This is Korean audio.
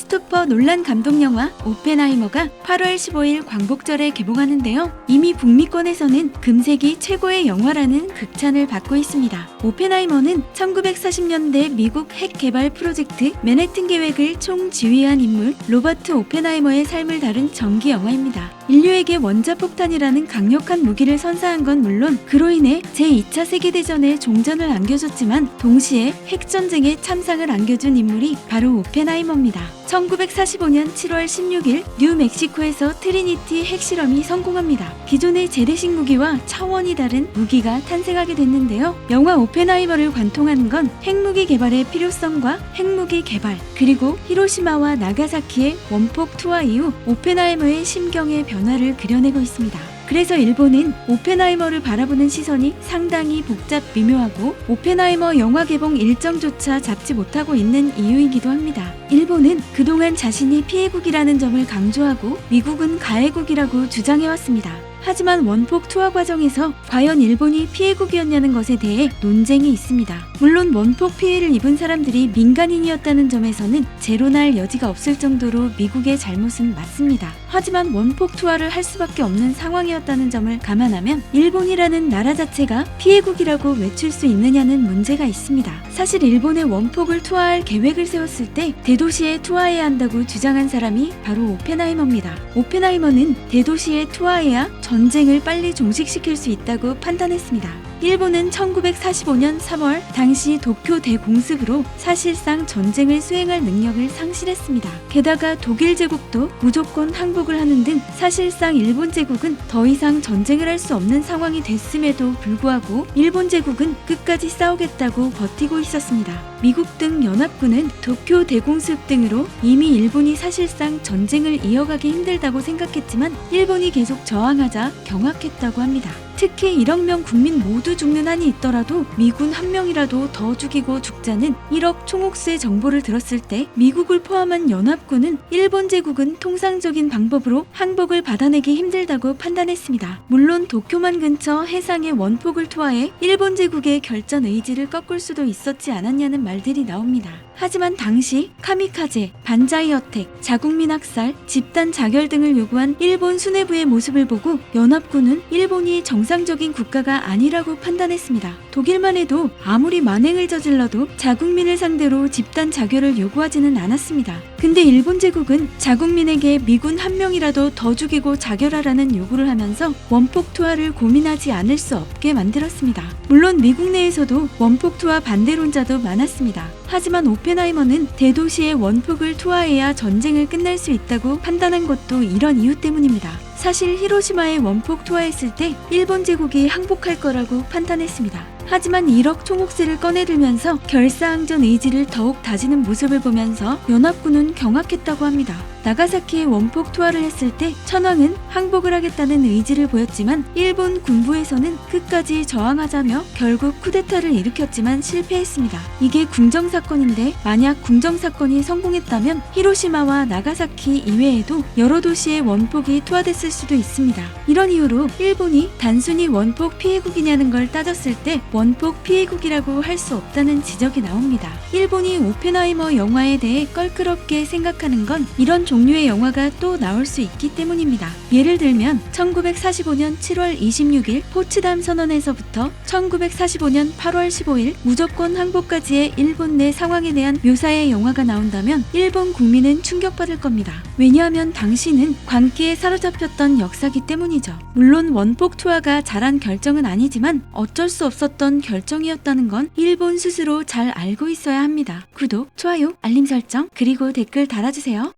크리스토퍼 놀란 감독 영화 오펜하이머가 8월 15일 광복절에 개봉하는데요. 이미 북미권에서는 금세기 최고의 영화라는 극찬을 받고 있습니다. 오펜하이머는 1940년대 미국 핵 개발 프로젝트 맨해튼 계획을 총지휘한 인물 로버트 오펜하이머의 삶을 다룬 전기 영화입니다. 인류에게 원자폭탄이라는 강력한 무기를 선사한 건 물론 그로 인해 제2차 세계대전에 종전을 안겨줬지만 동시에 핵전쟁에 참상을 안겨준 인물이 바로 오펜하이머입니다. 1945년 7월 16일 뉴멕시코에서 트리니티 핵실험이 성공합니다. 기존의 재래식 무기와 차원이 다른 무기가 탄생하게 됐는데요. 영화 오펜하이머를 관통하는 건 핵무기 개발의 필요성과 핵무기 개발, 그리고 히로시마와 나가사키의 원폭 투하 이후 오펜하이머의 심경의 변화를 그려내고 있습니다. 그래서 일본은 오펜하이머를 바라보는 시선이 상당히 복잡 미묘하고 오펜하이머 영화 개봉 일정조차 잡지 못하고 있는 이유이기도 합니다. 일본은 그동안 자신이 피해국이라는 점을 강조하고 미국은 가해국이라고 주장해왔습니다. 하지만 원폭 투하 과정에서 과연 일본이 피해국이었냐는 것에 대해 논쟁이 있습니다. 물론 원폭 피해를 입은 사람들이 민간인이었다는 점에서는 제로날 여지가 없을 정도로 미국의 잘못은 맞습니다. 하지만 원폭 투하를 할 수밖에 없는 상황이었다는 점을 감안하면 일본이라는 나라 자체가 피해국이라고 외칠 수 있느냐는 문제가 있습니다. 사실 일본의 원폭을 투하할 계획을 세웠을 때 대도시에 투하해야 한다고 주장한 사람이 바로 오펜하이머입니다. 오펜하이머는 대도시에 투하해야 전쟁을 빨리 종식시킬 수 있다고 판단했습니다. 일본은 1945년 3월 당시 도쿄 대공습으로 사실상 전쟁을 수행할 능력을 상실했습니다. 게다가 독일 제국도 무조건 항복을 하는 등 사실상 일본 제국은 더 이상 전쟁을 할 수 없는 상황이 됐음에도 불구하고 일본 제국은 끝까지 싸우겠다고 버티고 있었습니다. 미국 등 연합군은 도쿄 대공습 등으로 이미 일본이 사실상 전쟁을 이어가기 힘들다고 생각했지만 일본이 계속 저항하자 경악했다고 합니다. 특히 1억 명 국민 모두 죽는 한이 있더라도 미군 한 명이라도 더 죽이고 죽자는 1억 총옥수의 정보를 들었을 때 미국을 포함한 연합군은 일본 제국은 통상적인 방법으로 항복을 받아내기 힘들다고 판단했습니다. 물론 도쿄만 근처 해상의 원폭을 투하해 일본 제국의 결전 의지를 꺾을 수도 있었지 않았냐는 말들이 나옵니다. 하지만 당시 카미카제, 반자이 어택, 자국민 학살, 집단 자결 등을 요구한 일본 수뇌부의 모습을 보고 연합군은 일본이 정상적인 국가가 아니라고 판단했습니다. 독일만 해도 아무리 만행을 저질러도 자국민을 상대로 집단 자결을 요구하지는 않았습니다. 근데 일본 제국은 자국민에게 미군 한 명이라도 더 죽이고 자결하라는 요구를 하면서 원폭 투하를 고민하지 않을 수 없게 만들었습니다. 물론 미국 내에서도 원폭 투하 반대론자도 많았습니다. 하지만 오펜하이머는 대도시의 원폭을 투하해야 전쟁을 끝낼 수 있다고 판단한 것도 이런 이유 때문입니다. 사실 히로시마에 원폭 투하했을 때 일본 제국이 항복할 거라고 판단했습니다. 하지만 1억 총옥새를 꺼내들면서 결사항전 의지를 더욱 다지는 모습을 보면서 연합군은 경악했다고 합니다. 나가사키에 원폭 투하를 했을 때 천황은 항복을 하겠다는 의지를 보였지만 일본 군부에서는 끝까지 저항하자며 결국 쿠데타를 일으켰지만 실패했습니다. 이게 궁정사건인데 만약 궁정사건이 성공했다면 히로시마와 나가사키 이외에도 여러 도시에 원폭이 투하됐을 수도 있습니다. 이런 이유로 일본이 단순히 원폭 피해국이냐는 걸 따졌을 때 원폭 피해국이라고 할 수 없다는 지적이 나옵니다. 일본이 오펜하이머 영화에 대해 껄끄럽게 생각하는 건 이런 종류의 영화가 또 나올 수 있기 때문입니다. 예를 들면 1945년 7월 26일 포츠담 선언에서부터 1945년 8월 15일 무조건 항복까지의 일본 내 상황에 대한 묘사의 영화가 나온다면 일본 국민은 충격받을 겁니다. 왜냐하면 당시는 광기에 사로잡혔던 역사기 때문이죠. 물론 원폭 투하가 잘한 결정은 아니지만 어쩔 수 없었던 결정이었다는 건 일본 스스로 잘 알고 있어야 합니다. 구독, 좋아요, 알림 설정, 그리고 댓글 달아주세요.